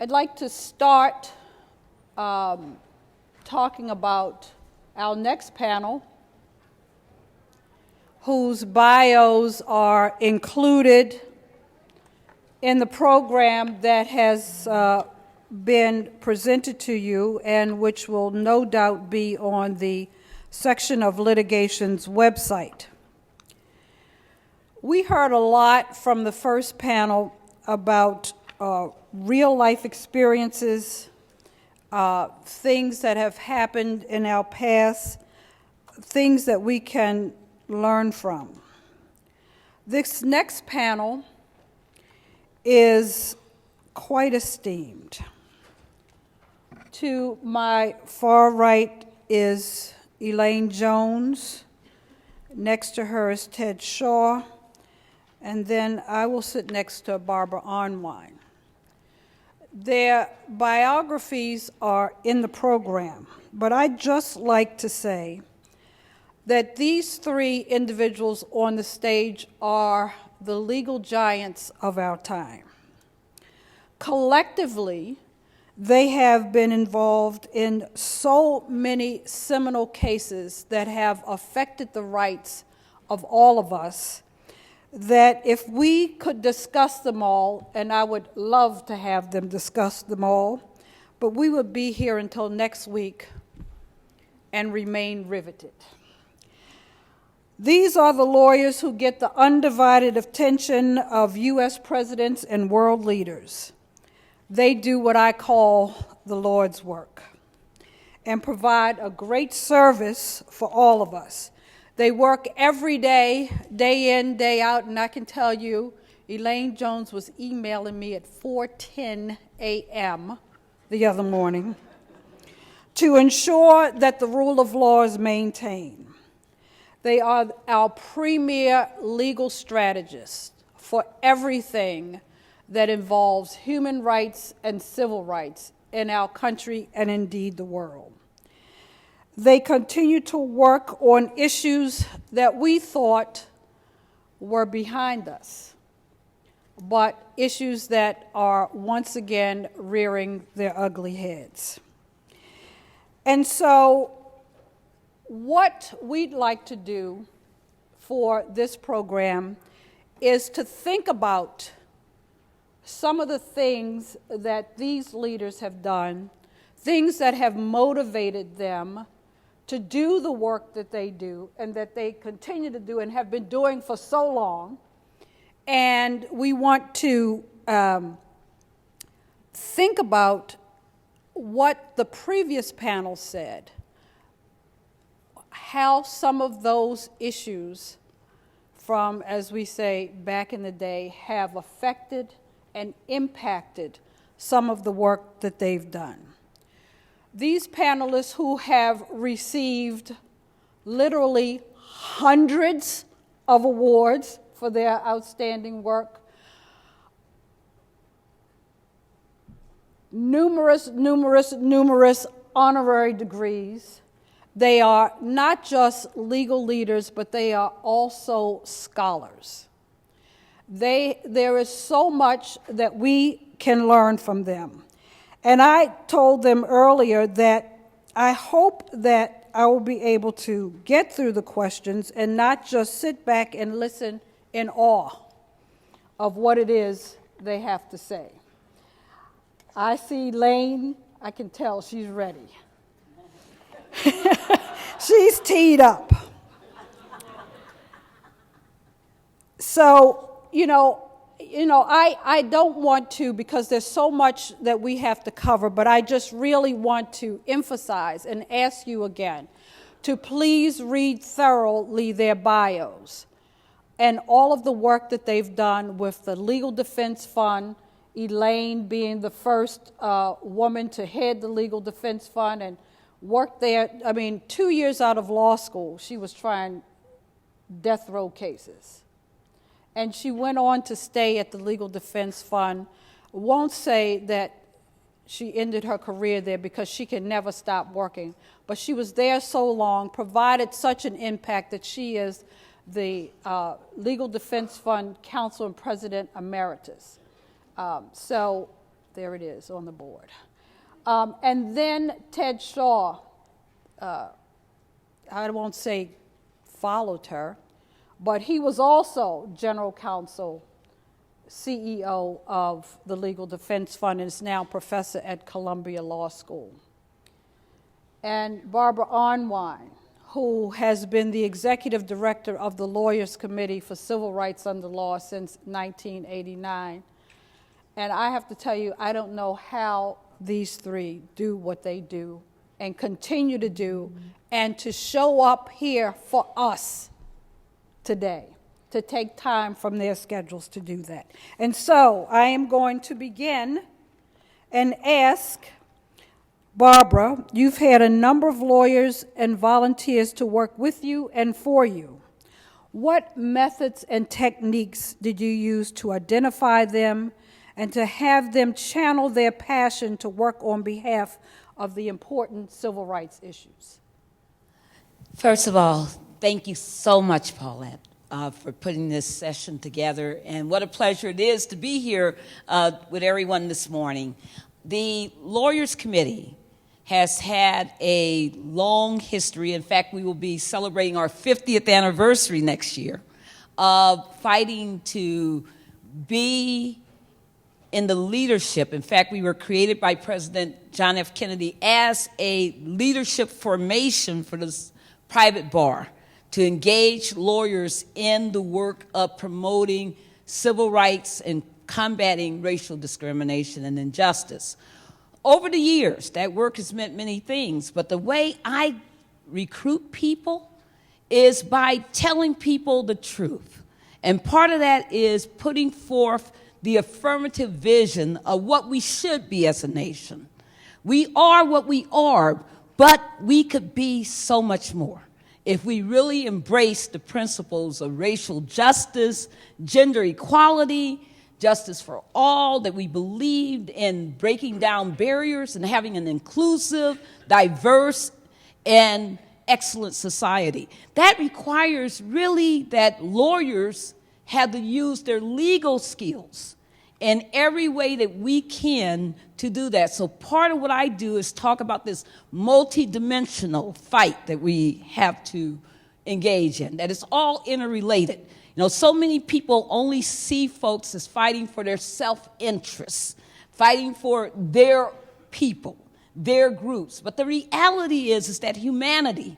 I'd like to start talking about our next panel, whose bios are included in the program that has been presented to you and which will no doubt be on the section of litigation's website. We heard a lot from the first panel about real life experiences, things that have happened in our past, things that we can learn from. This next panel is quite esteemed. To my far right is Elaine Jones. Next to her is Ted Shaw. And then I will sit next to Barbara Arnwine. Their biographies are in the program, but I'd just like to say that these three individuals on the stage are the legal giants of our time. Collectively, they have been involved in so many seminal cases that have affected the rights of all of us that if we could discuss them all, and I would love to have them discuss them all, but we would be here until next week and remain riveted. These are the lawyers who get the undivided attention of U.S. presidents and world leaders. They do what I call the Lord's work and provide a great service for all of us. They work every day, day in, day out, and I can tell you, Elaine Jones was emailing me at 4:10 a.m. the other morning to ensure that the rule of law is maintained. They are our premier legal strategists for everything that involves human rights and civil rights in our country and indeed the world. They continue to work on issues that we thought were behind us, but issues that are once again rearing their ugly heads. And so what we'd like to do for this program is to think about some of the things that these leaders have done, things that have motivated them to do the work that they do and that they continue to do and have been doing for so long. And we want to think about what the previous panel said, how some of those issues from, as we say, back in the day, have affected and impacted some of the work that they've done. These panelists who have received literally hundreds of awards for their outstanding work, numerous honorary degrees. They are not just legal leaders, but they are also scholars. There is so much that we can learn from them. And I told them earlier that I hope that I will be able to get through the questions and not just sit back and listen in awe of what it is they have to say. I see Elaine, I can tell she's ready. She's teed up. So, I don't want to, because there's so much that we have to cover, but I just really want to emphasize and ask you again to please read thoroughly their bios and all of the work that they've done with the Legal Defense Fund, Elaine being the first woman to head the Legal Defense Fund and worked there. 2 years out of law school, she was trying death row cases. And she went on to stay at the Legal Defense Fund. Won't say that she ended her career there because she can never stop working, but she was there so long, provided such an impact that she is the Legal Defense Fund Counsel and President Emeritus. So There it is on the board. And then Ted Shaw, I won't say followed her, but he was also general counsel, CEO of the Legal Defense Fund, and is now professor at Columbia Law School. And Barbara Arnwine, who has been the executive director of the Lawyers Committee for Civil Rights Under Law since 1989. And I have to tell you, I don't know how these three do what they do and continue to do, and to show up here for us today, to take time from their schedules to do that. And so I am going to begin and ask Barbara, you've had a number of lawyers and volunteers to work with you and for you. What methods and techniques did you use to identify them and to have them channel their passion to work on behalf of the important civil rights issues? First of all, thank you so much, Paulette, for putting this session together. And what a pleasure it is to be here with everyone this morning. The Lawyers Committee has had a long history. In fact, we will be celebrating our 50th anniversary next year of fighting to be in the leadership. In fact, we were created by President John F. Kennedy as a leadership formation for this private bar to engage lawyers in the work of promoting civil rights and combating racial discrimination and injustice. Over the years, that work has meant many things, but the way I recruit people is by telling people the truth. And part of that is putting forth the affirmative vision of what we should be as a nation. We are what we are, but we could be so much more if we really embrace the principles of racial justice, gender equality, justice for all, that we believed in breaking down barriers and having an inclusive, diverse, and excellent society. That requires really that lawyers have to use their legal skills in every way that we can to do that. So part of what I do is talk about this multidimensional fight that we have to engage in, that is all interrelated. You know, so many people only see folks as fighting for their self-interest, fighting for their people, their groups. But the reality is that humanity,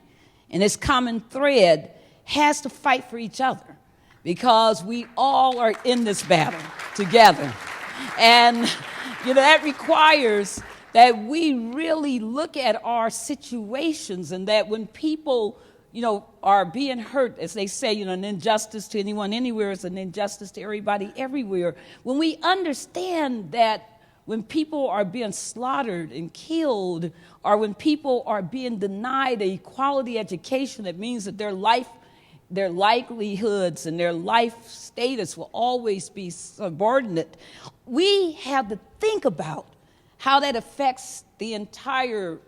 in its common thread, has to fight for each other because we all are in this battle together. And, you know, that requires that we really look at our situations, and that when people, you know, are being hurt, as they say, you know, an injustice to anyone anywhere is an injustice to everybody everywhere. When we understand that when people are being slaughtered and killed, or when people are being denied a quality education, that means that their life, their livelihoods, and their life status will always be subordinate. We have to think about how that affects the entire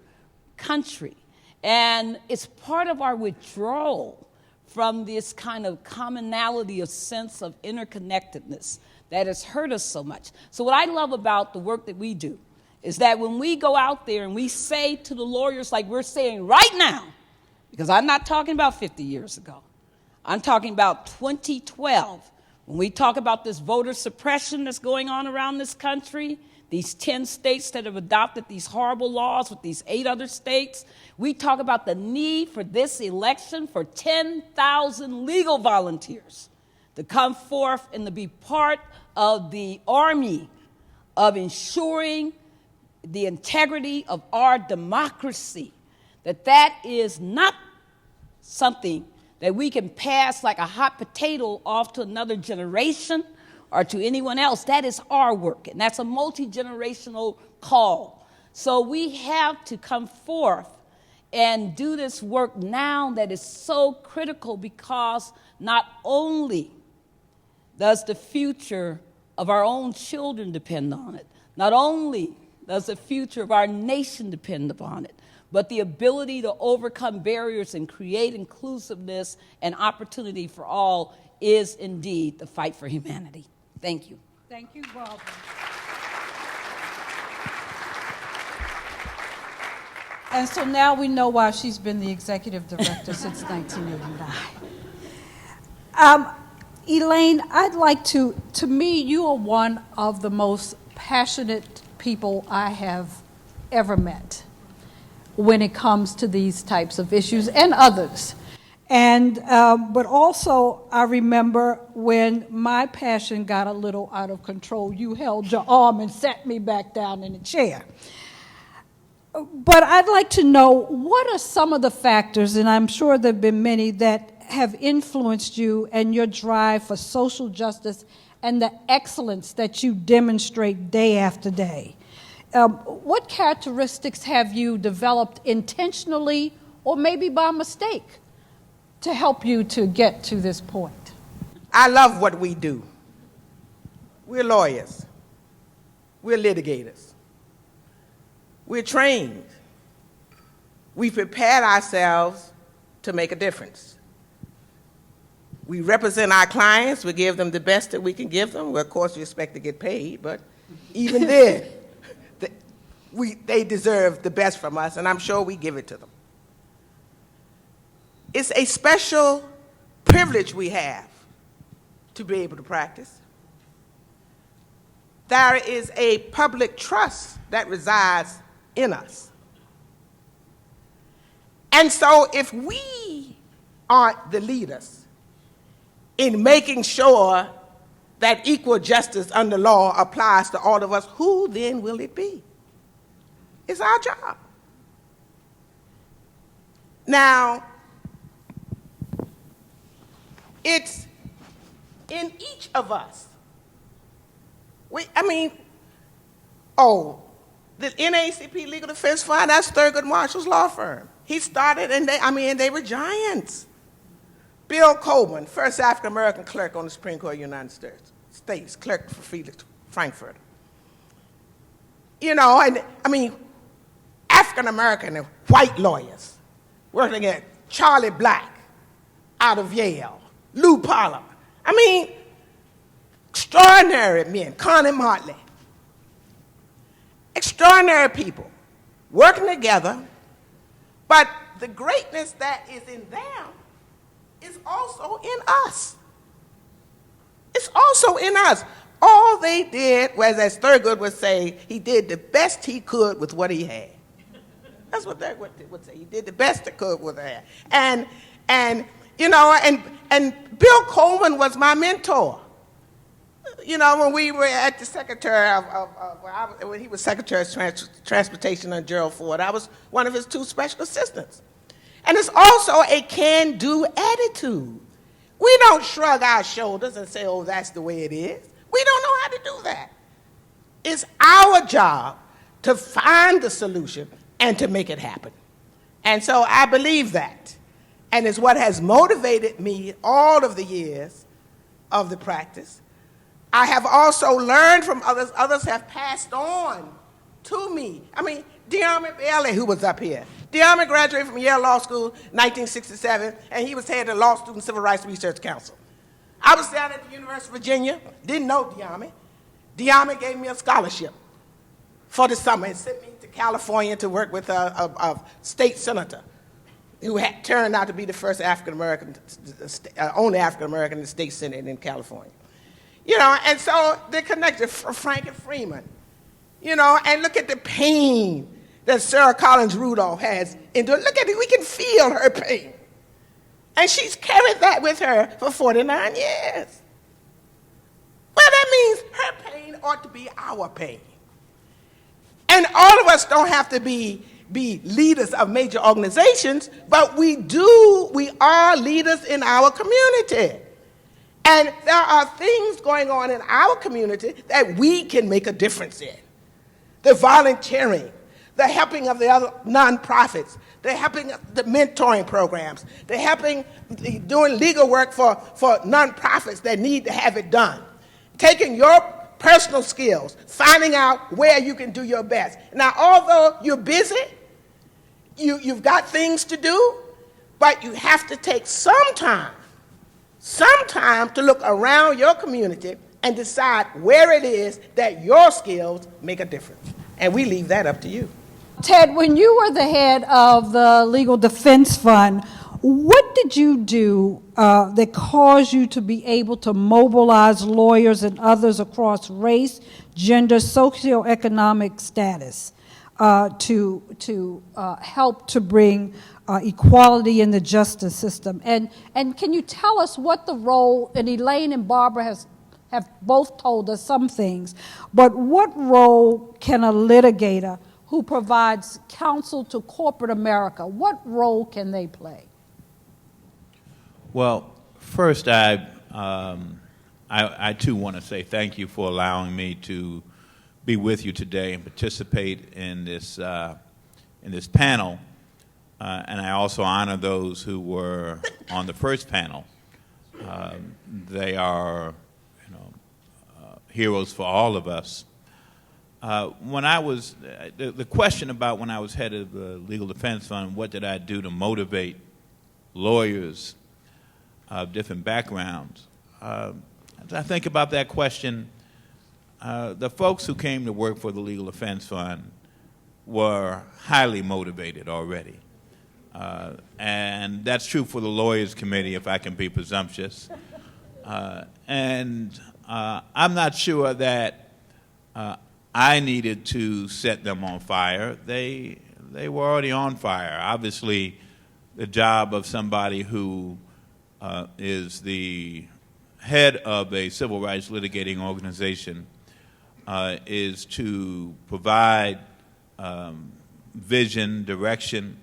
country. And it's part of our withdrawal from this kind of commonality, of sense of interconnectedness that has hurt us so much. So what I love about the work that we do is that when we go out there and we say to the lawyers, like we're saying right now, because I'm not talking about 50 years ago, I'm talking about 2012, when we talk about this voter suppression that's going on around this country, these 10 states that have adopted these horrible laws with these 8 other states. We talk about the need for this election for 10,000 legal volunteers to come forth and to be part of the army of ensuring the integrity of our democracy. That is not something that we can pass like a hot potato off to another generation or to anyone else. That is our work, and that's a multi-generational call. So we have to come forth and do this work now that is so critical, because not only does the future of our own children depend on it, not only does the future of our nation depend upon it, but the ability to overcome barriers and create inclusiveness and opportunity for all is indeed the fight for humanity. Thank you. Thank you, Barbara. And so now we know why she's been the executive director since 1989. Elaine, I'd like to me, you are one of the most passionate people I have ever met when it comes to these types of issues and others. And, but also I remember when my passion got a little out of control, you held your arm and sat me back down in the chair. But I'd like to know, what are some of the factors, and I'm sure there have been many, that have influenced you and your drive for social justice and the excellence that you demonstrate day after day? What characteristics have you developed intentionally or maybe by mistake to help you to get to this point? I love what we do. We're lawyers. We're litigators. We're trained. We prepared ourselves to make a difference. We represent our clients. We give them the best that we can give them. Well, of course, we expect to get paid, but even then, they deserve the best from us, and I'm sure we give it to them. It's a special privilege we have to be able to practice. There is a public trust that resides in us. And so if we aren't the leaders in making sure that equal justice under law applies to all of us, who then will it be? It's our job. Now, it's in each of us. The NAACP Legal Defense Fund, that's Thurgood Marshall's law firm. He started, and they were giants. Bill Coleman, first African-American clerk on the Supreme Court of the United States, clerk for Felix Frankfurter. African-American and white lawyers working at Charlie Black out of Yale, Lou Pollard. Extraordinary men, Connie Motley. Extraordinary people working together, but the greatness that is in them is also in us. It's also in us. All they did was, as Thurgood would say, he did the best he could with what he had. That's what Thurgood would say. He did the best he could with what he had. And Bill Coleman was my mentor. When we were at the Secretary when he was Secretary of Transportation under Gerald Ford, I was one of his 2 special assistants. And it's also a can-do attitude. We don't shrug our shoulders and say, oh, that's the way it is. We don't know how to do that. It's our job to find the solution and to make it happen. And so I believe that. And it's what has motivated me all of the years of the practice. I have also learned from others. Others have passed on to me. De'Armond Bailey, who was up here. De'Armond graduated from Yale Law School in 1967, and he was head of the Law Student Civil Rights Research Council. I was down at the University of Virginia, didn't know De'Armond. De'Armond gave me a scholarship for the summer and sent me to California to work with a state senator who had turned out to be the first African-American, only African-American in the state senate in California. And so they connected Frank and Freeman, and look at the pain that Sarah Collins Rudolph has endured. Look at it, we can feel her pain. And she's carried that with her for 49 years. Well, that means her pain ought to be our pain. And all of us don't have to be leaders of major organizations, but we are leaders in our community. And there are things going on in our community that we can make a difference in. The volunteering, the helping of the other nonprofits, the helping of the mentoring programs, doing legal work for nonprofits that need to have it done. Taking your personal skills, finding out where you can do your best. Now, although you're busy, you've got things to do, but you have to take some time to look around your community and decide where it is that your skills make a difference. And we leave that up to you. Ted, when you were the head of the Legal Defense Fund, what did you do that caused you to be able to mobilize lawyers and others across race, gender, socioeconomic status to help to bring equality in the justice system? And can you tell us what the role, and Elaine and Barbara have both told us some things, but what role can a litigator who provides counsel to corporate America, what role can they play? Well, first, I too want to say thank you for allowing me to be with you today and participate in this panel. And I also honor those who were on the first panel. They are, heroes for all of us. When I was, the question about when I was head of the Legal Defense Fund, what did I do to motivate lawyers of different backgrounds? As I think about that question, the folks who came to work for the Legal Defense Fund were highly motivated already. And that's true for the Lawyers Committee, if I can be presumptuous. And I'm not sure that I needed to set them on fire. They were already on fire. Obviously, the job of somebody who is the head of a civil rights litigating organization is to provide vision, direction,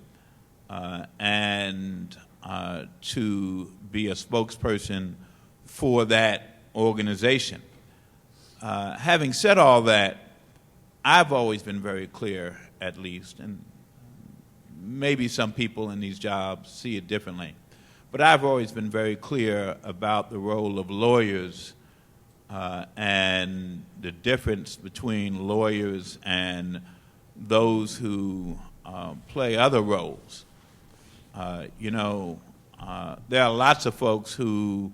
and to be a spokesperson for that organization. Having said all that, I've always been very clear, at least, and maybe some people in these jobs see it differently, but I've always been very clear about the role of lawyers and the difference between lawyers and those who play other roles. There are lots of folks who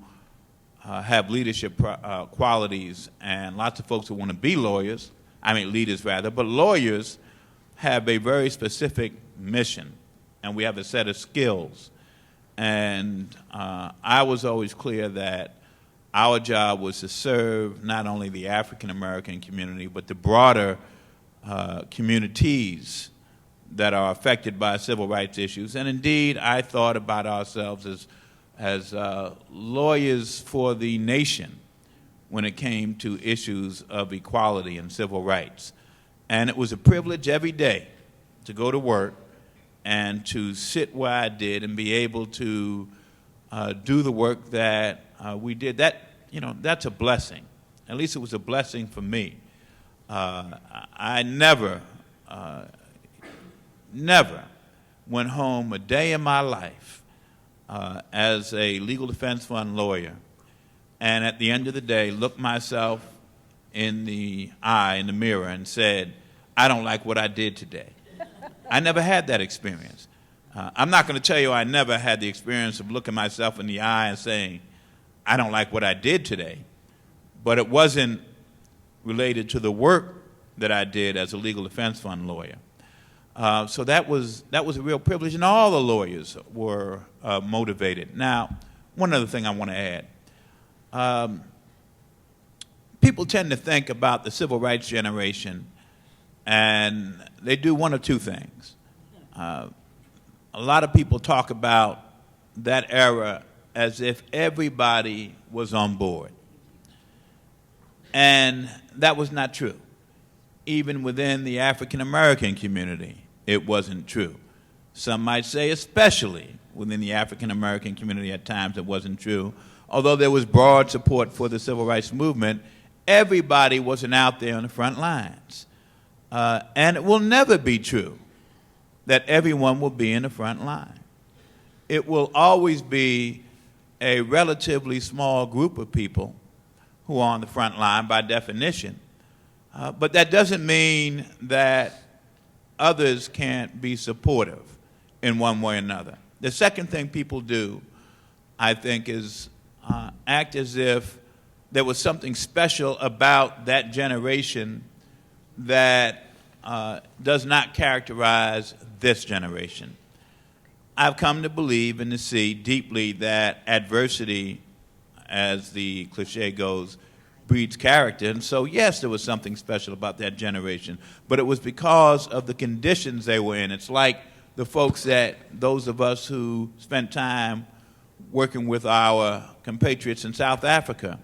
have leadership qualities and lots of folks who want to be lawyers, leaders rather, but lawyers have a very specific mission, and we have a set of skills. And I was always clear that our job was to serve not only the African American community, but the broader communities that are affected by civil rights issues. And indeed, I thought about ourselves as lawyers for the nation when it came to issues of equality and civil rights. And it was a privilege every day to go to work and to sit where I did and be able to do the work that we did. That's a blessing. At least it was a blessing for me. I never went home a day in my life as a legal defense fund lawyer, and at the end of the day looked myself in the eye, in the mirror, and said, I don't like what I did today. I never had that experience. I'm not going to tell you I never had the experience of looking myself in the eye and saying, I don't like what I did today, but it wasn't related to the work that I did as a legal defense fund lawyer. So that was a real privilege, and all the lawyers were motivated. Now, one other thing I want to add. People tend to think about the civil rights generation, and they do one of two things. A lot of people talk about that era as if everybody was on board. And that was not true. Even within the African American community, it wasn't true. Some might say especially within the African American community at times it wasn't true. Although there was broad support for the civil rights movement, everybody wasn't out there on the front lines. And it will never be true that everyone will be in the front line. It will always be a relatively small group of people who are on the front line by definition. But that doesn't mean that others can't be supportive in one way or another. The second thing people do, I think, is act as if there was something special about that generation that does not characterize this generation. I've come to believe and to see deeply that adversity, as the cliche goes, breeds character. And so, yes, there was something special about that generation, but it was because of the conditions they were in. It's like the folks those of us who spent time working with our compatriots in South Africa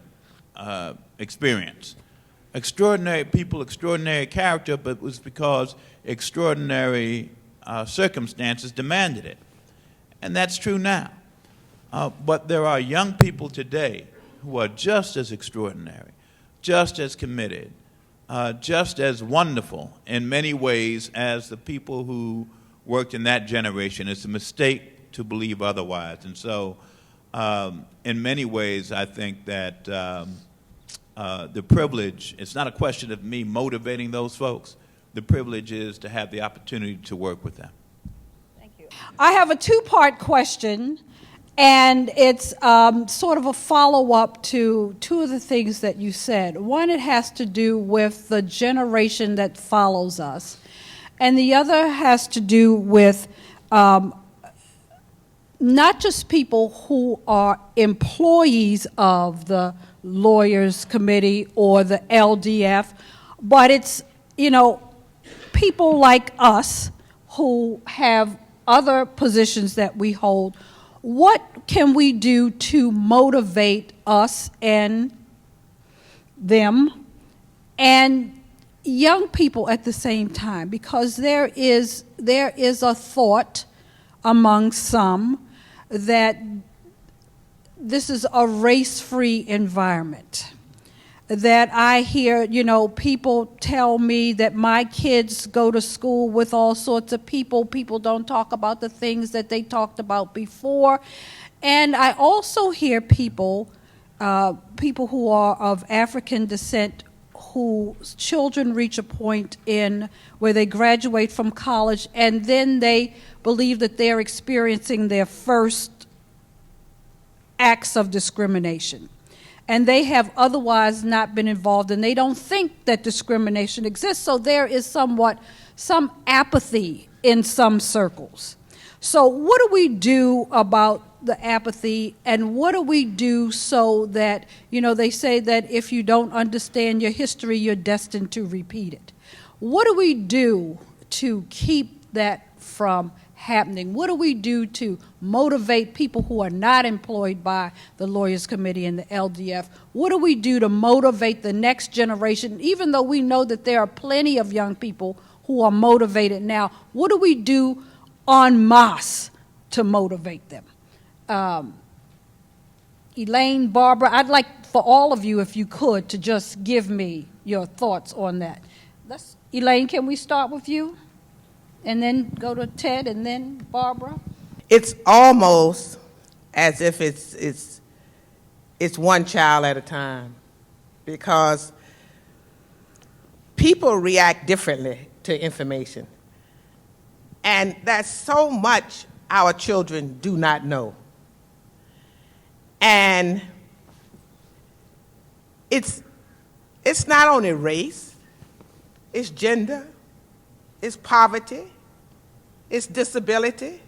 experience. Extraordinary people, extraordinary character, but it was because extraordinary circumstances demanded it. And that's true now. But there are young people today who are just as extraordinary, just as committed, just as wonderful in many ways as the people who worked in that generation. It's a mistake to believe otherwise. And so, in many ways, I think that the privilege, it's not a question of me motivating those folks. The privilege is to have the opportunity to work with them. Thank you. I have a two-part question, and it's sort of a follow-up to two of the things that you said. One, it has to do with the generation that follows us, and the other has to do with not just people who are employees of the Lawyers Committee or the LDF, but it's, people like us who have other positions that we hold. What can we do to motivate us and them and young people at the same time? Because there is a thought among some that this is a race-free environment. That I hear, people tell me that my kids go to school with all sorts of people. People don't talk about the things that they talked about before. And I also hear people who are of African descent whose children reach a point where they graduate from college and then they believe that they're experiencing their first acts of discrimination. And they have otherwise not been involved, and they don't think that discrimination exists, so there is some apathy in some circles. So what do we do about the apathy, and what do we do so that, they say that if you don't understand your history, you're destined to repeat it. What do we do to keep that from happening? What do we do to motivate people who are not employed by the Lawyers Committee and the LDF? What do we do to motivate the next generation, even though we know that there are plenty of young people who are motivated now? What do we do en masse to motivate them? Elaine, Barbara, I'd like for all of you, if you could, to just give me your thoughts on that. Elaine, can we start with you? And then go to Ted, and then Barbara. It's almost as if it's one child at a time, because people react differently to information, and that's so much our children do not know. And it's not only race, it's gender, it's poverty, it's disability,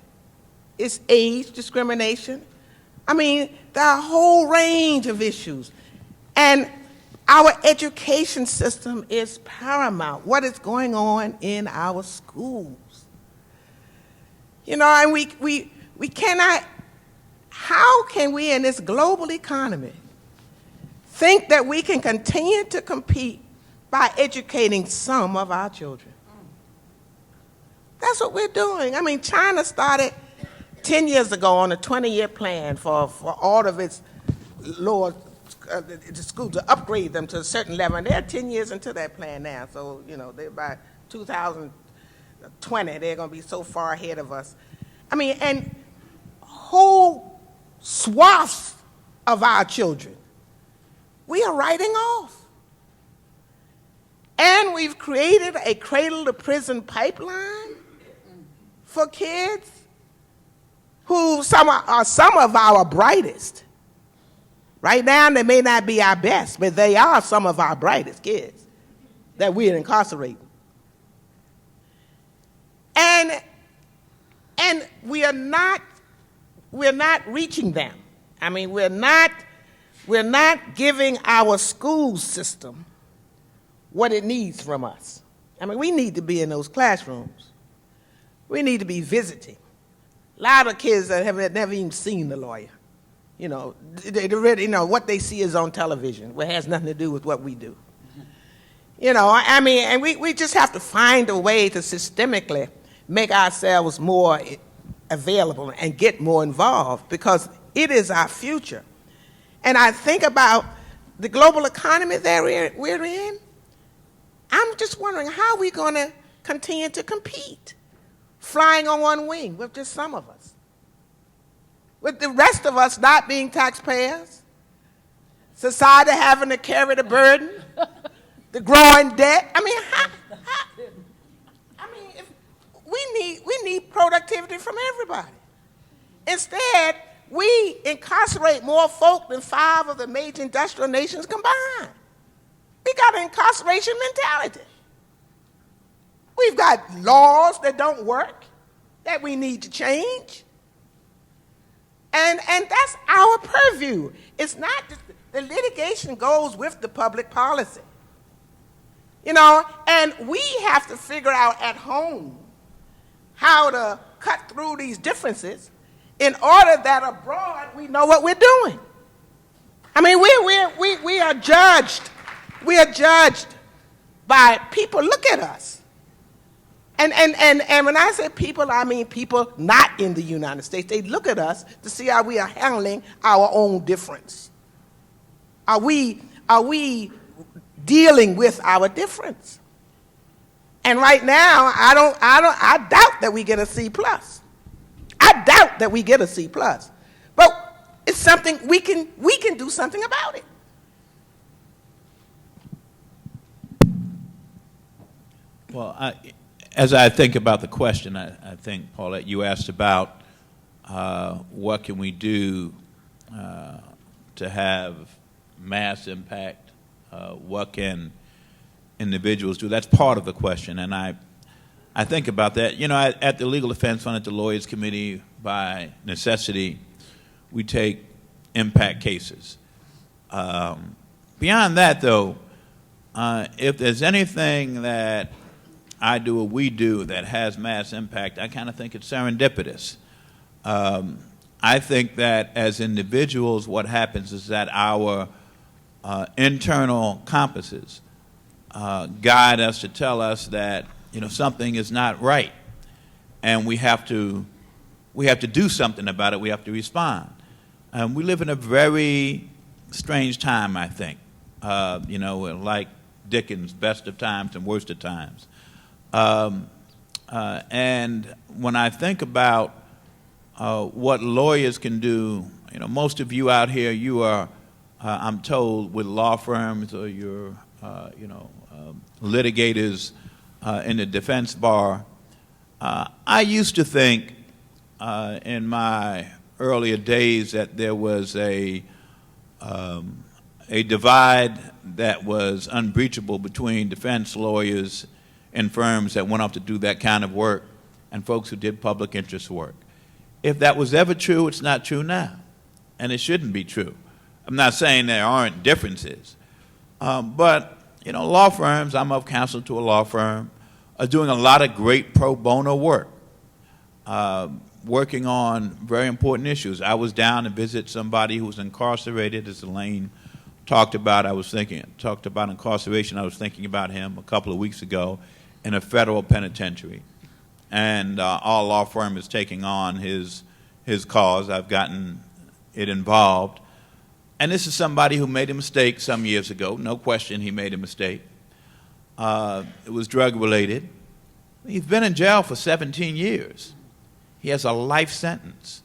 it's age discrimination. I mean, there are a whole range of issues. And our education system is paramount. What is going on in our schools? And we cannot, how can we in this global economy think that we can continue to compete by educating some of our children? That's what we're doing. I mean, China started 10 years ago on a 20-year plan for all of its lower schools to upgrade them to a certain level. And they're 10 years into that plan now. So, they're by 2020, they're going to be so far ahead of us. I mean, and whole swaths of our children, we are writing off. And we've created a cradle-to-prison pipeline for kids who some of our brightest. Right now, they may not be our best, but they are some of our brightest kids that we're incarcerating. And we're not reaching them. I mean, we're not giving our school system what it needs from us. I mean, we need to be in those classrooms. We need to be visiting. A lot of kids that have never even seen the lawyer. You know, what they see is on television, which has nothing to do with what we do. You know, I mean, and we just have to find a way to systemically make ourselves more available and get more involved, because it is our future. And I think about the global economy that we're in. I'm just wondering, how are we going to continue to compete, flying on one wing with just some of us, with the rest of us not being taxpayers, society having to carry the burden, the growing debt. I mean, if we need productivity from everybody. Instead, we incarcerate more folk than 5 of the major industrial nations combined. We got an incarceration mentality. We've got laws that don't work, that we need to change. And that's our purview. It's not just, the litigation goes with the public policy. You know, and we have to figure out at home how to cut through these differences in order that abroad we know what we're doing. I mean, we are judged. We are judged by people. Look at us. And when I say people, I mean people not in the United States. They look at us to see how we are handling our own difference. Are we dealing with our difference? And right now, I doubt that we get a C+. I doubt that we get a C+. But it's something we can do something about it. Well, as I think about the question, I think, Paulette, you asked about what can we do to have mass impact, what can individuals do. That's part of the question, and I think about that. You know, at the Legal Defense Fund, at the Lawyers Committee, by necessity, we take impact cases. Beyond that, though, if there's anything that I do or we do that has mass impact, I kind of think it's serendipitous. I think that as individuals, what happens is that our internal compasses guide us to tell us that, you know, something is not right, and we have to do something about it. We have to respond. We live in a very strange time, I think. You know, like Dickens' best of times and worst of times. And when I think about what lawyers can do, you know, most of you out here, you are, I'm told, with law firms, or you're, litigators in the defense bar. I used to think in my earlier days that there was a divide that was unbreachable between defense lawyers and firms that went off to do that kind of work and folks who did public interest work. If that was ever true, it's not true now, and it shouldn't be true. I'm not saying there aren't differences, but, you know, law firms, I'm of counsel to a law firm, are doing a lot of great pro bono work, working on very important issues. I was down to visit somebody who was incarcerated, as Elaine talked about incarceration. I was thinking about him a couple of weeks ago in a federal penitentiary. And our law firm is taking on his cause. I've gotten it involved. And this is somebody who made a mistake some years ago. No question he made a mistake. It was drug-related. He's been in jail for 17 years. He has a life sentence.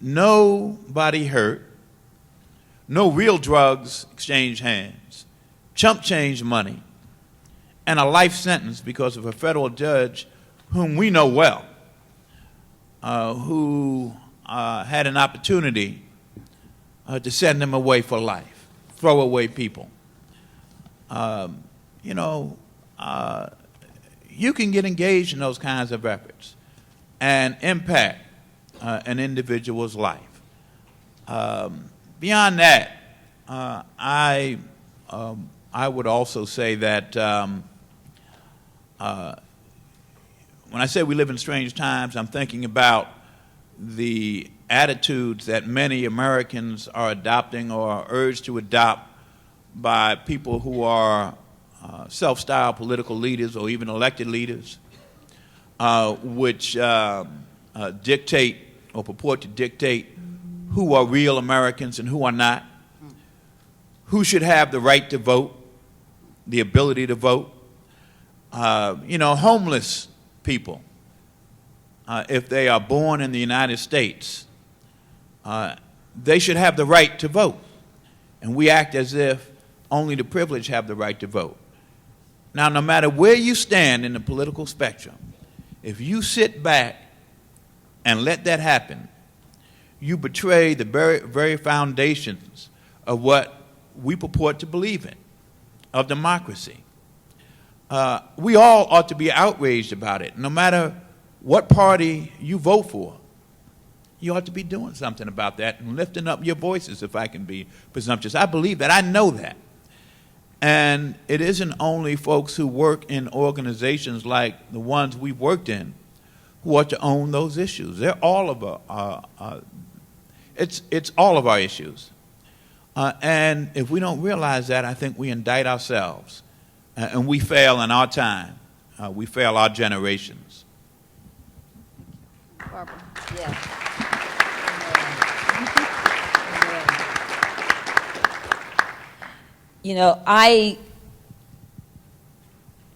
Nobody hurt. No real drugs exchanged hands. Chump change money. And a life sentence because of a federal judge whom we know well, who had an opportunity to send him away for life, throw away people. you can get engaged in those kinds of efforts and impact an individual's life. Beyond that, I would also say that when I say we live in strange times, I'm thinking about the attitudes that many Americans are adopting or are urged to adopt by people who are self-styled political leaders or even elected leaders, which dictate or purport to dictate who are real Americans and who are not, who should have the right to vote, the ability to vote. Homeless people, if they are born in the United States, they should have the right to vote. And we act as if only the privileged have the right to vote. Now, no matter where you stand in the political spectrum, if you sit back and let that happen, you betray the very foundations of what we purport to believe in, of democracy. We all ought to be outraged about it. No matter what party you vote for, you ought to be doing something about that and lifting up your voices, if I can be presumptuous. I believe that. I know that. And it isn't only folks who work in organizations like the ones we've worked in who ought to own those issues. They're all of it's all of our issues. And if we don't realize that, I think we indict ourselves. And we fail in our time. We fail our generations. Barbara. Yeah.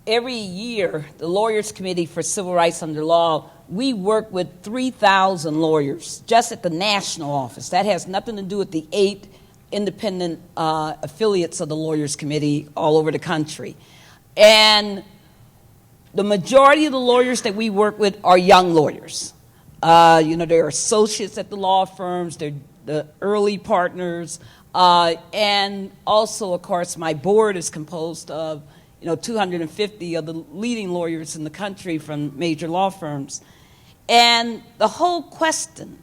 Every year, the Lawyers Committee for Civil Rights Under Law, we work with 3,000 lawyers just at the national office. That has nothing to do with the 8 independent affiliates of the Lawyers Committee all over the country. And the majority of the lawyers that we work with are young lawyers. They're associates at the law firms, they're the early partners, and also, of course, my board is composed of 250 of the leading lawyers in the country from major law firms. And the whole question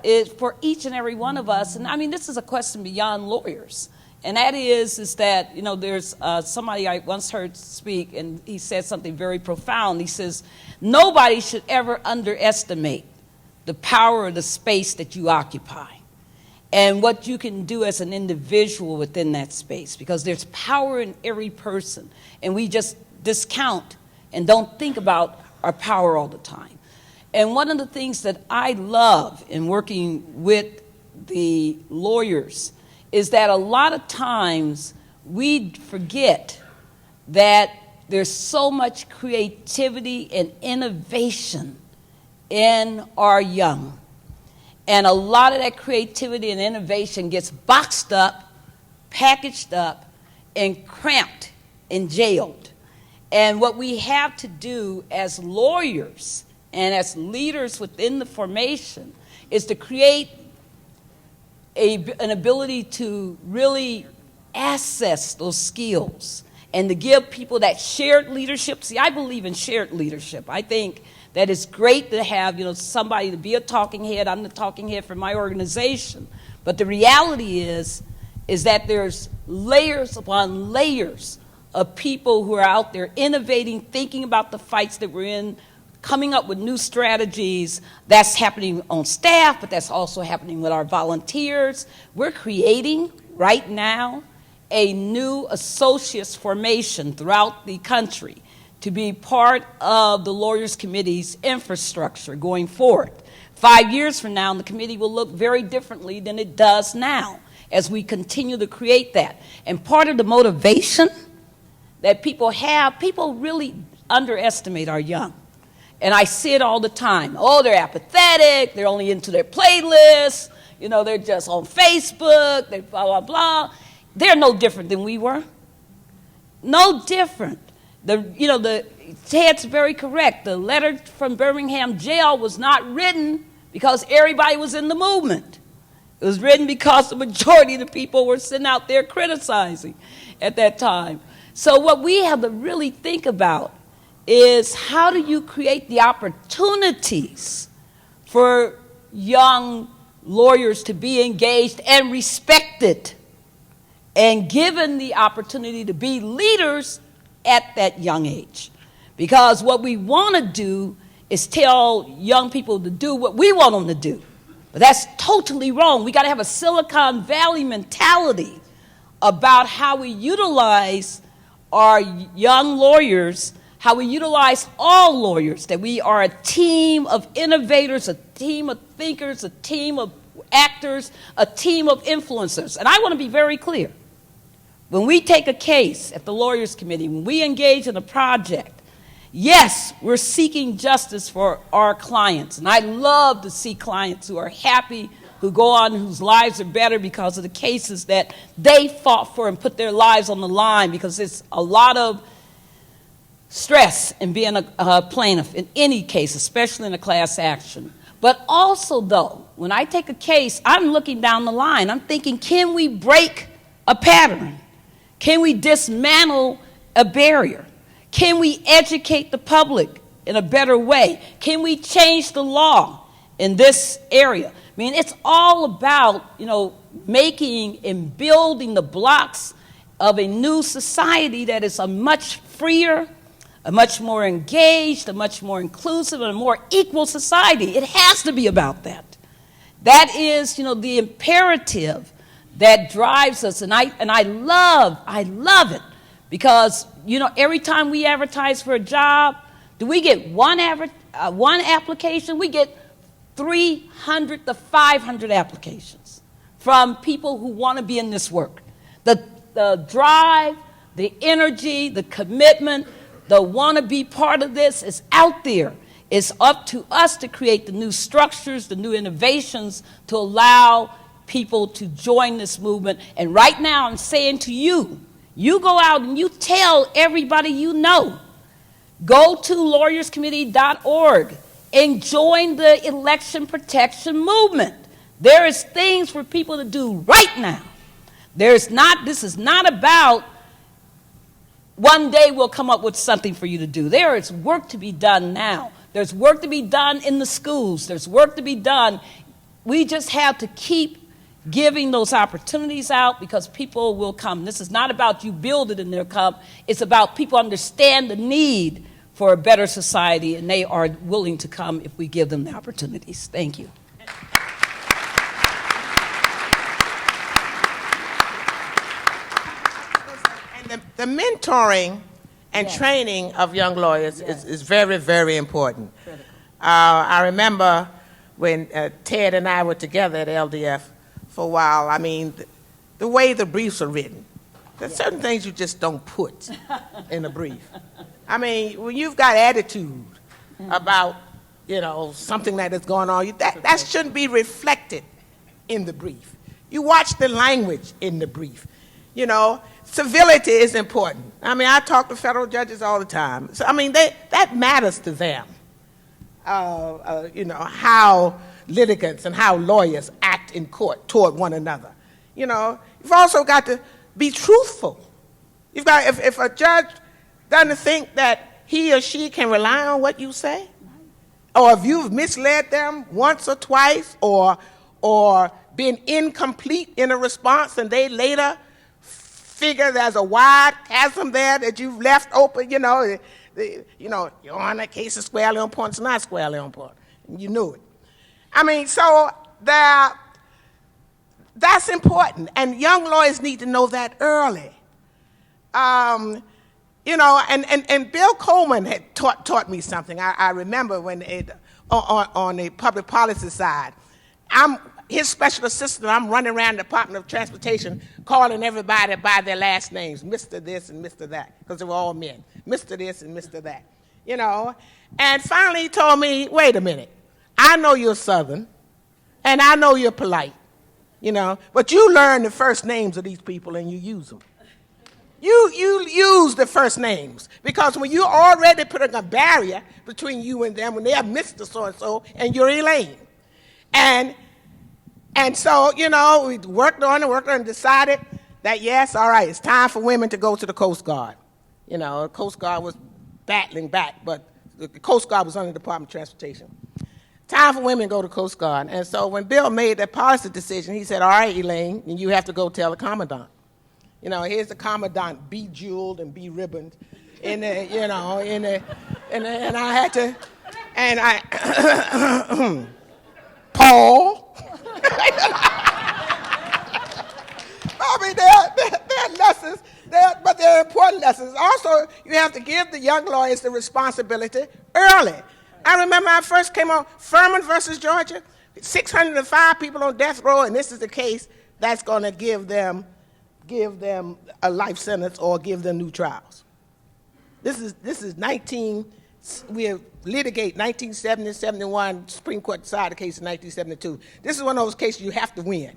is for each and every one of us, and I mean, this is a question beyond lawyers, and that is that, there's somebody I once heard speak, and he said something very profound. He says, nobody should ever underestimate the power of the space that you occupy and what you can do as an individual within that space, because there's power in every person, and we just discount and don't think about our power all the time. And one of the things that I love in working with the lawyers is that a lot of times we forget that there's so much creativity and innovation in our young. And a lot of that creativity and innovation gets boxed up, packaged up, and cramped and jailed. And what we have to do as lawyers and as leaders within the formation is to create an ability to really access those skills and to give people that shared leadership. See, I believe in shared leadership. I think that it's great to have, somebody to be a talking head. I'm the talking head for my organization. But the reality is that there's layers upon layers of people who are out there innovating, thinking about the fights that we're in, coming up with new strategies. That's happening on staff, but that's also happening with our volunteers. We're creating right now a new associates formation throughout the country to be part of the Lawyers Committee's infrastructure going forward. 5 years from now, the committee will look very differently than it does now as we continue to create that. And part of the motivation that people have, people really underestimate our young. And I see it all the time. Oh, they're apathetic, they're only into their playlists, they're just on Facebook, they blah, blah, blah. They're no different than we were. No different. Ted's very correct. The letter from Birmingham jail was not written because everybody was in the movement. It was written because the majority of the people were sitting out there criticizing at that time. So what we have to really think about is how do you create the opportunities for young lawyers to be engaged and respected and given the opportunity to be leaders at that young age. Because what we want to do is tell young people to do what we want them to do. But that's totally wrong. We got to have a Silicon Valley mentality about how we utilize our young lawyers, how we utilize all lawyers, that we are a team of innovators, a team of thinkers, a team of actors, a team of influencers. And I want to be very clear. When we take a case at the Lawyers Committee, when we engage in a project, yes, we're seeking justice for our clients. And I love to see clients who are happy, who go on, whose lives are better because of the cases that they fought for and put their lives on the line, because it's a lot of stress in being a plaintiff in any case, especially in a class action. But also, though, when I take a case, I'm looking down the line. I'm thinking, can we break a pattern? Can we dismantle a barrier? Can we educate the public in a better way? Can we change the law in this area? I mean, it's all about, making and building the blocks of a new society that is a much freer, a much more engaged, a much more inclusive, and a more equal society. It has to be about that. That is, the imperative that drives us, and I love it, because every time we advertise for a job, do we get one application? We get 300 to 500 applications from people who want to be in this work. The drive, the energy, the commitment, the want to be part of this is out there. It's up to us to create the new structures, the new innovations to allow people to join this movement. And right now I'm saying to you, you go out and you tell everybody you know. Go to lawyerscommittee.org and join the election protection movement. There is things for people to do right now. This is not about one day we'll come up with something for you to do. There is work to be done now. There's work to be done in the schools. There's work to be done. We just have to keep giving those opportunities out, because people will come. This is not about you build it and they'll come. It's about people understand the need for a better society, and they are willing to come if we give them the opportunities. Thank you. And the mentoring and training of young lawyers is very, very important. I remember when Ted and I were together at LDF for a while. I mean, the way the briefs are written, there's certain things you just don't put in a brief. I mean, when you've got attitude about, something that is going on, that shouldn't be reflected in the brief. You watch the language in the brief. Civility is important. I mean, I talk to federal judges all the time. So, I mean, that matters to them. How litigants and how lawyers act in court toward one another. You've also got to be truthful. You've got, if a judge doesn't think that he or she can rely on what you say, or if you've misled them once or twice, or been incomplete in a response, and they later figure there's a wide chasm there that you've left open, Your Honor, case is squarely on point, it's not squarely on point. You knew it. I mean, so that's important, and young lawyers need to know that early. And Bill Coleman had taught me something. I remember when on the public policy side, I'm his special assistant. I'm running around the Department of Transportation calling everybody by their last names, Mr. this and Mr. that, because they were all men, Mr. this and Mr. that, And finally he told me, wait a minute, I know you're Southern, and I know you're polite, but you learn the first names of these people and you use them. You use the first names, because when you already putting a barrier between you and them, when they are Mr. So-and-so and you're Elaine. And so, we worked on and decided that, yes, all right, it's time for women to go to the Coast Guard. The Coast Guard was battling back, but the Coast Guard was under the Department of Transportation. Time for women to go to Coast Guard. And so when Bill made that policy decision, he said, all right, Elaine, you have to go tell the commandant. You know, here's the commandant, bejeweled and be-ribboned. And I had to, and I, Paul. I mean, they're lessons, but they're important lessons. Also, you have to give the young lawyers the responsibility early. I remember I first came on Furman versus Georgia, 605 people on death row, and this is the case that's going to give them a life sentence or give them new trials. This is we litigate 1970, 71, Supreme Court decided the case in 1972. This is one of those cases you have to win.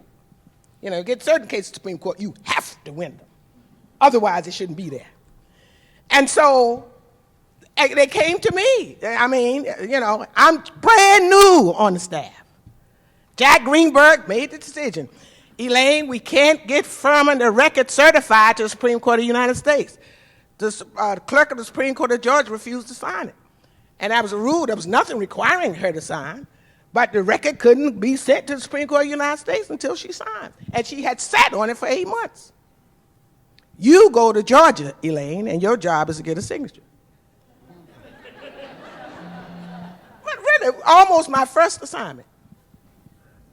You know, get certain cases to Supreme Court, you have to win them. Otherwise, it shouldn't be there. And so they came to me. I mean, you know, I'm brand new on the staff. Jack Greenberg made the decision. Elaine, we can't get Furman the record certified to the Supreme Court of the United States. The clerk of the Supreme Court of Georgia refused to sign it. And that was a rule. There was nothing requiring her to sign. But the record couldn't be sent to the Supreme Court of the United States until she signed. And she had sat on it for 8 months. You go to Georgia, Elaine, and your job is to get a signature. But really, almost my first assignment.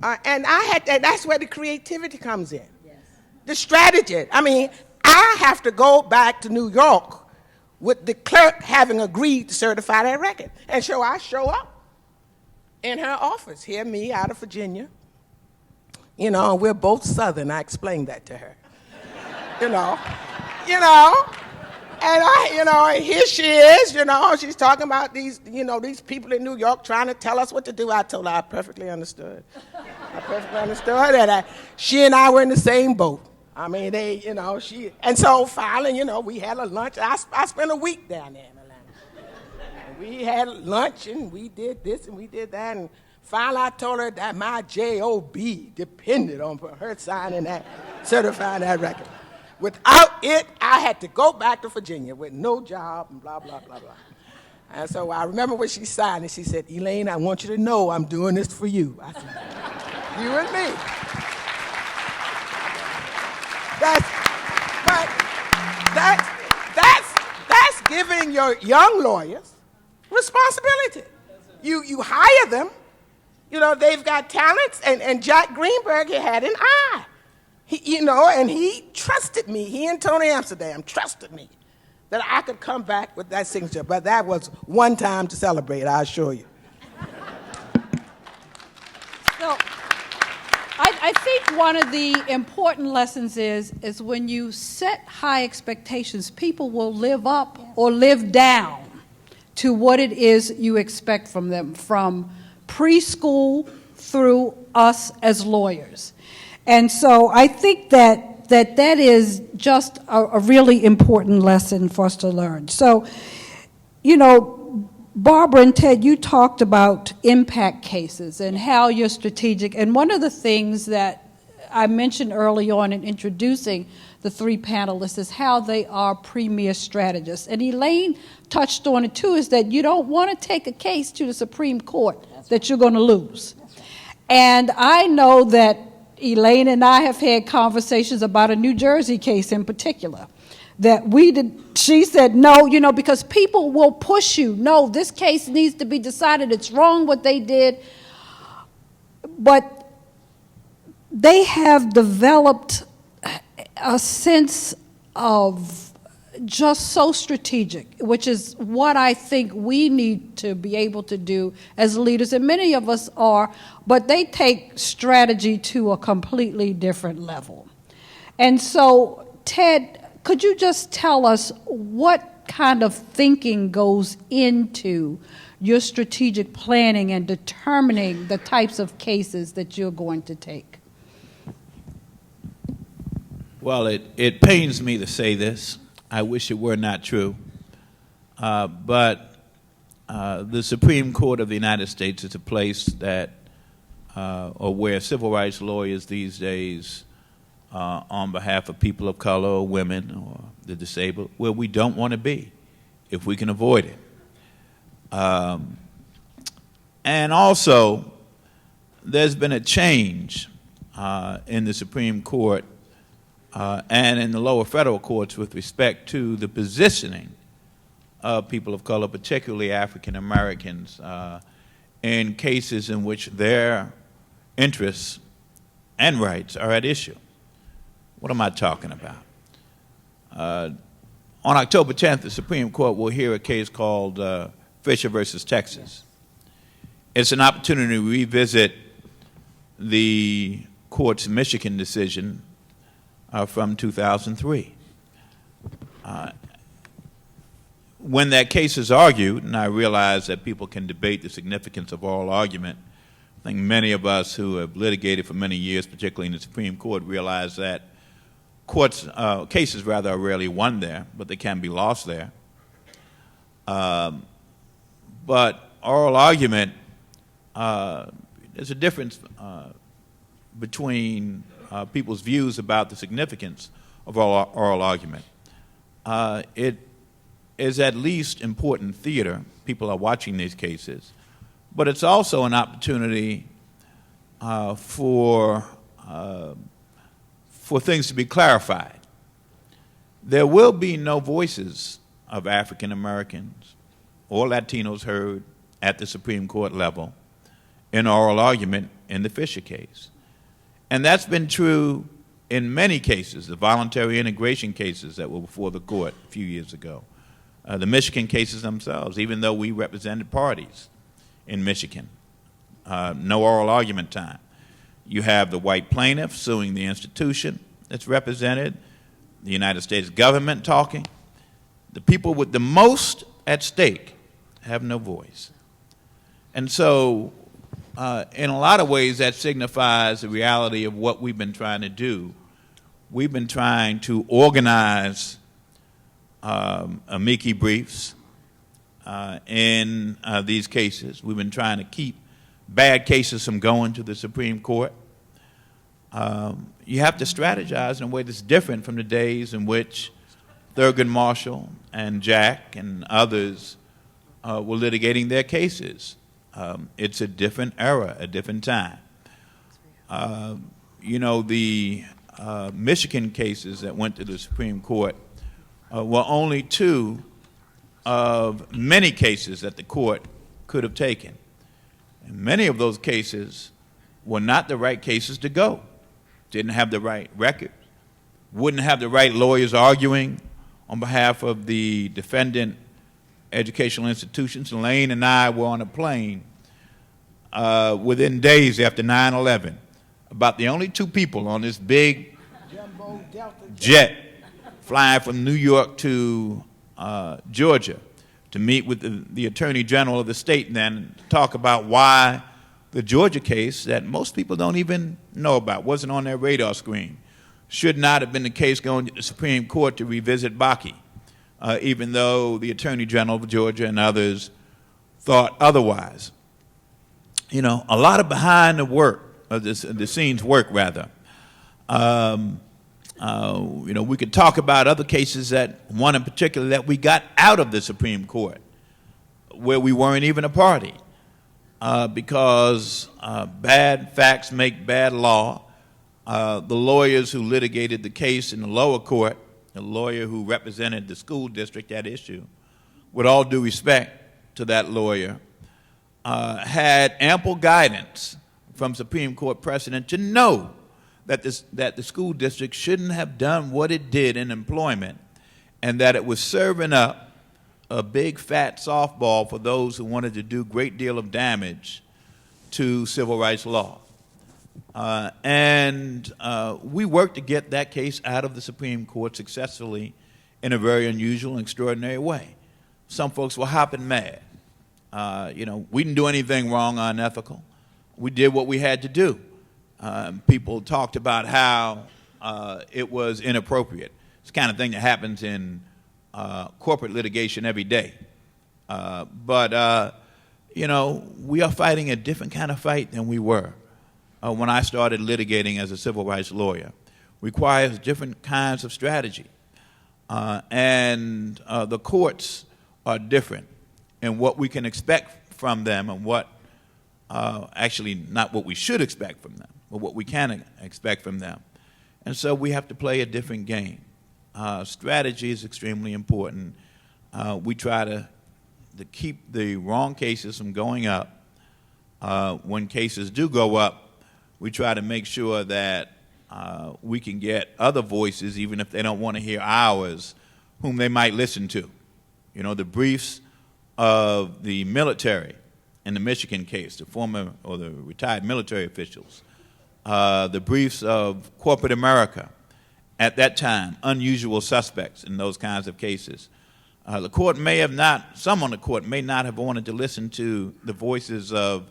And that's where the creativity comes in. Yes. The strategy. I mean, I have to go back to New York with the clerk having agreed to certify that record. And so I show up in her office, hear me out of Virginia. You know, we're both Southern. I explained that to her. you know. And here she is, she's talking about these people in New York trying to tell us what to do. I told her I perfectly understood. I perfectly understood that she and I were in the same boat. I mean, and so finally, we had a lunch. I spent a week down there in Atlanta. And we had lunch and we did this and we did that. And finally I told her that my J.O.B. depended on her signing that, certifying that record. Without it, I had to go back to Virginia with no job and blah, blah, blah, blah. And so I remember when she signed it, she said, Elaine, I want you to know I'm doing this for you. I said, you and me. That's giving your young lawyers responsibility. You hire them. They've got talents, and Jack Greenberg had an eye. And he trusted me. He and Tony Amsterdam trusted me that I could come back with that signature. But that was one time to celebrate, I assure you. So I think one of the important lessons is when you set high expectations, people will live up or live down to what it is you expect from them, from preschool through us as lawyers. And so I think that is just a really important lesson for us to learn. So, Barbara and Ted, you talked about impact cases and how you're strategic. And one of the things that I mentioned early on in introducing the three panelists is how they are premier strategists. And Elaine touched on it too, is that you don't want to take a case to the Supreme Court that you're going to lose. And I know that Elaine and I have had conversations about a New Jersey case in particular that she said no, because people will push you. No, this case needs to be decided. It's wrong what they did. But they have developed a sense of just so strategic, which is what I think we need to be able to do as leaders, and many of us are, but they take strategy to a completely different level. And so, Ted, could you just tell us what kind of thinking goes into your strategic planning and determining the types of cases that you're going to take? Well, it pains me to say this. I wish it were not true. But the Supreme Court of the United States is a place that, or where civil rights lawyers these days, on behalf of people of color or women or the disabled, where we don't want to be. if we can avoid it. And also, there's been a change in the Supreme Court and in the lower federal courts with respect to the positioning of people of color, particularly African Americans, in cases in which their interests and rights are at issue. What am I talking about? On October 10th, the Supreme Court will hear a case called Fisher versus Texas. It's an opportunity to revisit the court's Michigan decision from 2003. When that case is argued, and I realize that people can debate the significance of oral argument, I think many of us who have litigated for many years, particularly in the Supreme Court, realize that cases are rarely won there, but they can be lost there. But oral argument, there's a difference between people's views about the significance of oral argument. It is at least important theater. People are watching these cases. But it's also an opportunity for things to be clarified. There will be no voices of African Americans or Latinos heard at the Supreme Court level in oral argument in the Fisher case. And that's been true in many cases, the voluntary integration cases that were before the court a few years ago, the Michigan cases themselves, even though we represented parties in Michigan. No oral argument time. You have the white plaintiff suing the institution that's represented, the United States government talking. The people with the most at stake have no voice. And so, in a lot of ways, that signifies the reality of what we've been trying to do. We've been trying to organize amici briefs in these cases. We've been trying to keep bad cases from going to the Supreme Court. You have to strategize in a way that's different from the days in which Thurgood Marshall and Jack and others were litigating their cases. It's a different era, a different time. The Michigan cases that went to the Supreme Court were only two of many cases that the court could have taken. And many of those cases were not the right cases to go. Didn't have the right record, wouldn't have the right lawyers arguing on behalf of the defendant educational institutions. Elaine and I were on a plane within days after 9/11, about the only two people on this big jet flying from New York to Georgia to meet with the Attorney General of the state and then talk about why the Georgia case that most people don't even know about, wasn't on their radar screen, should not have been the case going to the Supreme Court to revisit Bakke, even though the Attorney General of Georgia and others thought otherwise. A lot of behind the work, the scenes work rather. We could talk about other cases one in particular that we got out of the Supreme Court, where we weren't even a party, because bad facts make bad law. The lawyers who litigated the case in the lower court, the lawyer who represented the school district at issue, with all due respect to that lawyer, had ample guidance from Supreme Court precedent to know that the school district shouldn't have done what it did in employment, and that it was serving up a big fat softball for those who wanted to do a great deal of damage to civil rights law. We worked to get that case out of the Supreme Court successfully in a very unusual and extraordinary way. Some folks were hopping mad. We didn't do anything wrong or unethical. We did what we had to do. People talked about how it was inappropriate. It's the kind of thing that happens in corporate litigation every day. But we are fighting a different kind of fight than we were when I started litigating as a civil rights lawyer. Requires different kinds of strategy. The courts are different, and what we can expect from them, and what actually not what we should expect from them, but what we can expect from them. And so we have to play a different game. Strategy is extremely important. We try to keep the wrong cases from going up. When cases do go up, we try to make sure that we can get other voices, even if they don't want to hear ours, whom they might listen to. You know, the briefs of the military in the Michigan case, the former or the retired military officials, the briefs of corporate America at that time, unusual suspects in those kinds of cases. The court may have not, some on the court may not have wanted to listen to the voices of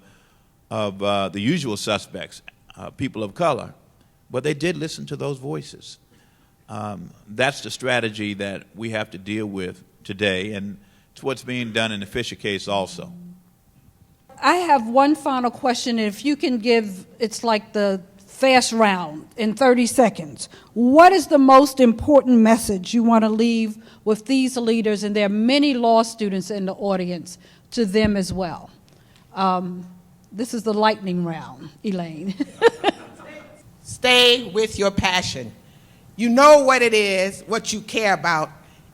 the usual suspects, people of color, but they did listen to those voices. That's the strategy that we have to deal with today, and it's what's being done in the Fisher case also. I have one final question. If you can give, it's like the fast round in 30 seconds. What is the most important message you want to leave with these leaders, and there are many law students in the audience, to them as well? This is the lightning round, Elaine. Stay with your passion. You know what it is, what you care about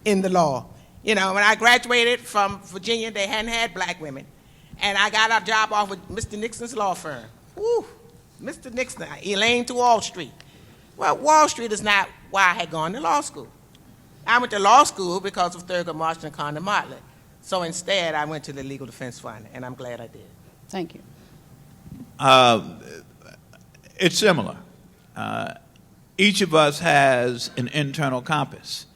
in the law. You know, when I graduated from Virginia, they hadn't had black women. And I got a job off with Mr. Nixon's law firm. Whew, Mr. Nixon, Elaine to Wall Street. Well, Wall Street is not why I had gone to law school. I went to law school because of Thurgood Marshall and Conner Motley. So instead, I went to the Legal Defense Fund, and I'm glad I did. Thank you. It's similar. Each of us has an internal compass,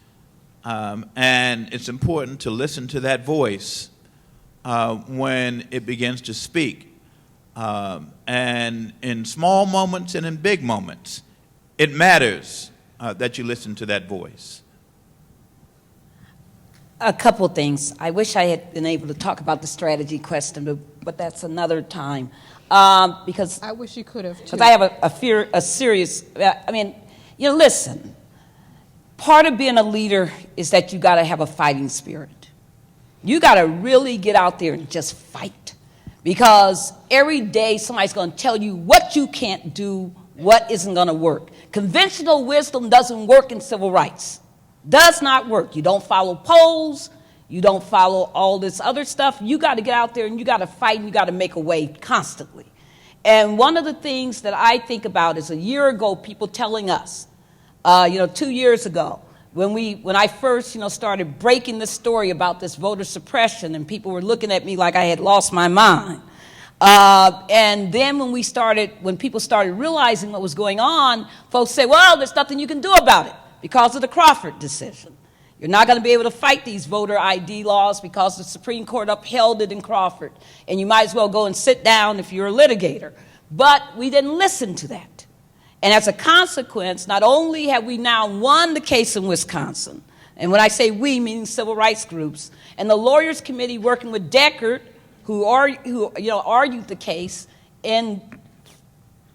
and it's important to listen to that voice when it begins to speak. And in small moments and in big moments, it matters that you listen to that voice. A couple things. I wish I had been able to talk about the strategy question, but that's another time. Because I wish you could have, too. Because I have a serious, listen, part of being a leader is that you got to have a fighting spirit. You got to really get out there and just fight. Because every day somebody's going to tell you what you can't do, what isn't going to work. Conventional wisdom doesn't work in civil rights. Does not work. You don't follow polls. You don't follow all this other stuff. You got to get out there and you got to fight and you got to make a way constantly. And one of the things that I think about is a year ago, people telling us, 2 years ago, when I first, started breaking the story about this voter suppression, and people were looking at me like I had lost my mind. And then when people started realizing what was going on, folks said, well, there's nothing you can do about it because of the Crawford decision. You're not going to be able to fight these voter ID laws because the Supreme Court upheld it in Crawford, and you might as well go and sit down if you're a litigator. But we didn't listen to that. And as a consequence, not only have we now won the case in Wisconsin, and when I say we, meaning civil rights groups, and the Lawyers Committee working with Deckard, who argued the case in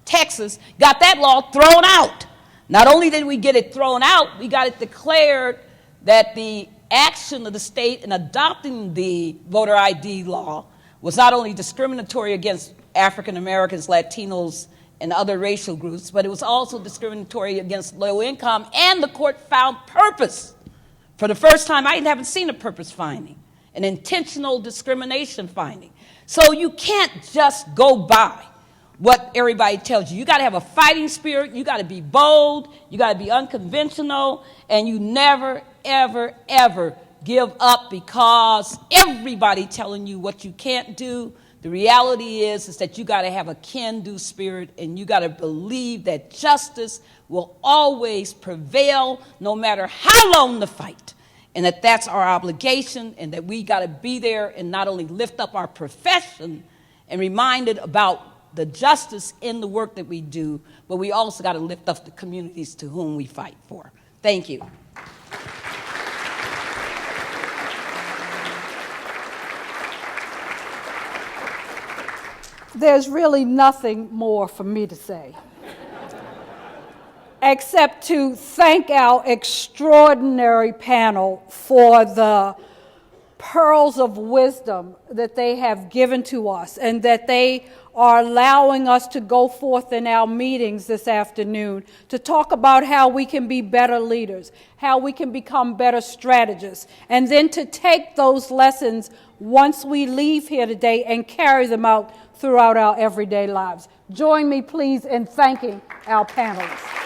Texas, got that law thrown out. Not only did we get it thrown out, we got it declared that the action of the state in adopting the voter ID law was not only discriminatory against African Americans, Latinos, and other racial groups, but it was also discriminatory against low income, and the court found purpose. For the first time, I haven't seen a purpose finding, an intentional discrimination finding. So you can't just go by what everybody tells you. You got to have a fighting spirit, you got to be bold, you got to be unconventional, and you never, ever, ever give up because everybody telling you what you can't do. The reality is that you got to have a can-do spirit, and you got to believe that justice will always prevail no matter how long the fight, and that that's our obligation, and that we got to be there and not only lift up our profession and reminded about the justice in the work that we do, but we also got to lift up the communities to whom we fight for. Thank you. There's really nothing more for me to say, except to thank our extraordinary panel for the pearls of wisdom that they have given to us, and that they are allowing us to go forth in our meetings this afternoon to talk about how we can be better leaders, how we can become better strategists, and then to take those lessons once we leave here today and carry them out throughout our everyday lives. Join me, please, in thanking our panelists.